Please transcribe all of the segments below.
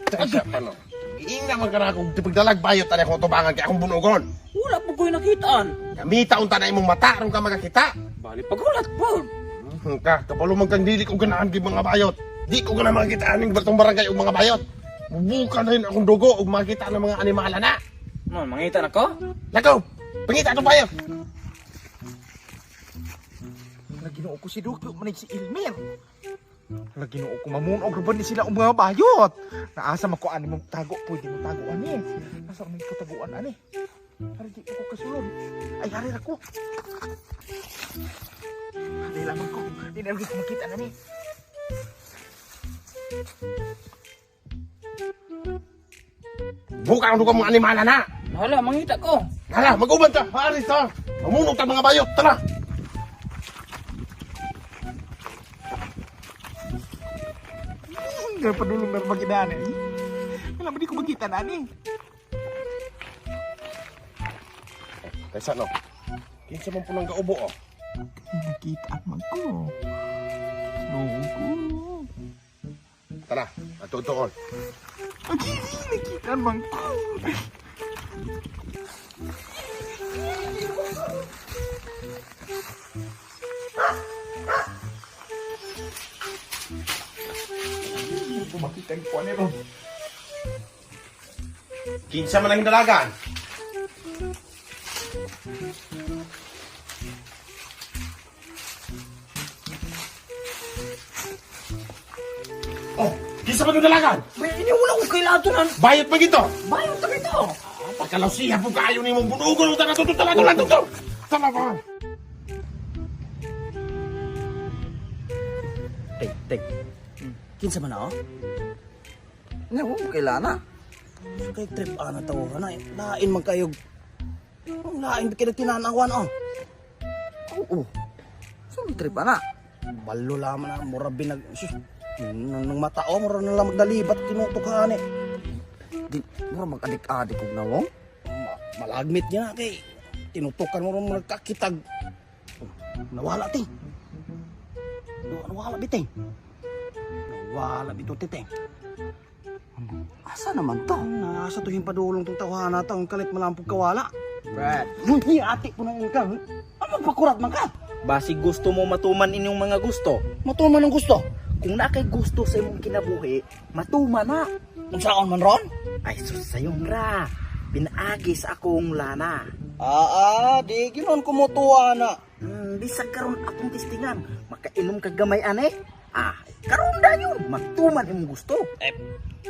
Teka, ano? Iinga man ka na akong tipagdalag bayot tani akong tubangan kaya akong bunugon. Wala po ko'y nakitaan. Kamita unta na imong mata aron ka magakita. Bali pagulat po. Kapalumang kang dili ko ganahan kay mga bayot. Di ko gana makita aning bertong barangay og mga bayot. Bubuka na yun akong dugo og makita ng mga animala na. No, mangita na ko? Lagaw! Pangita itong bayot! Ginoo ko si Dukyo manig si Ilmer. Ginoo ko mamunog ruban ni sila ang mga bayot. Naasa makuan mong tago, pwede mo tago ani. Nasa may kataguan ani. Hari di ko kasulod. Ay hari ako. Hari lang ko. Di na ko makita na ni. Buka ang dugo mga animala na! Hala, mangita ko. Hala, mag-uban ta! Maaris ta! Mamunog ta mga bayot! Tara! Nga padulong na magidaan eh. Wala ba di ko makita na ni. Kaysa no? Kinsa man po ng kaubo oh. Nakita man ko. Nuko. Tara, atutuon. Nakita man ko. Makita ko ano ron. Kinsa man ang dalagan? Oh, kinsa man ang dalagan? Ini wala ko kailatunan. Bayot pa gito! Bayo ta ito. Pagkalaw siya po kayo ni mong bunugon. Tara, tutut, tara, tara, tutut! Tara ba? Tek. Kinsa man na oh? Nga mo kailana. Kay trip ana tawo ka na. Lain man kayo. Ang lain kay tinanawan oh. Oo. So trip ana. Ballo lamang na mura binag nang matao mura na lang magdalibat tinutukan eh. Di mura mag-adik-adik og nawong. Malagmit niya na kay tinutukan mo ron nagkakitag. Nawala ting. Nawala biteng. Wala bito titeng. Asa naman to? Nasa to yung padulong tong tawahan na to. Ang kalit malampog kawala. Brad. Uy, ati po nang ikaw. Ano pakurat man ka? Basi gusto mo matuman inyong mga gusto. Matuman ang gusto. Kung na kay gusto sa imong kinabuhi, matuman na. Kung saan man ron? Ay sus sayong ra. Pinaagi sa akong lana. Di ginon kumutuwa na. Bisag karon akong tistingan. Makainom ka gamay ane. Karon dayon. Matuman imong gusto.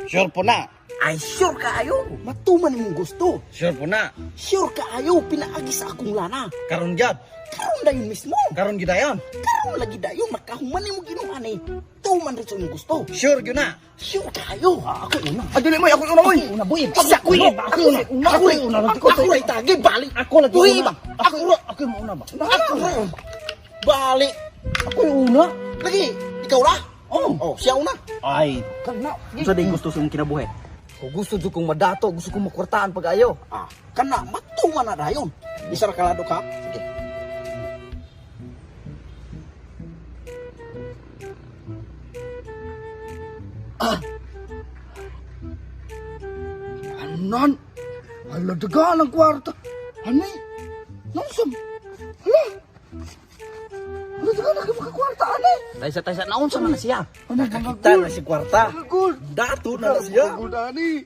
Sure po na. Ay sure ka ayo. Matuman imong gusto. Sure po na. Sure ka ayo. Pinaagi sa akong lana. Karon jab. Karon dayon mismo. Karon gidayon. Karon lagi dayon. Makahuman imong ginuan eh. Tuman rin sa imong gusto. Sure gyud na. Sure ka ayo. Ako una. Dili mo ako una mo. Ako una, boy. Ako una. Ako ray tagi balik. Ako lagi Boy, una. Ako mo una ba? Ako bali. Ako una. Lagi, ikaw ra? Oh. Siya una. Ay, kana. Sa day gusto sa imong kinabuhi. Kung gusto jud kong madato, gusto kong makwartaan pag ayo. Kana matuman na dayon. Isa ra kalado ka. Sige. Anan. Hala dagan ang kwarta. Ani? Nansam? Hala. Hala dagan ang makakwarta ani. Taysa naon sa man siya. Ano Nakakita na si kwarta. Gol. Dato na siya. Gol ani.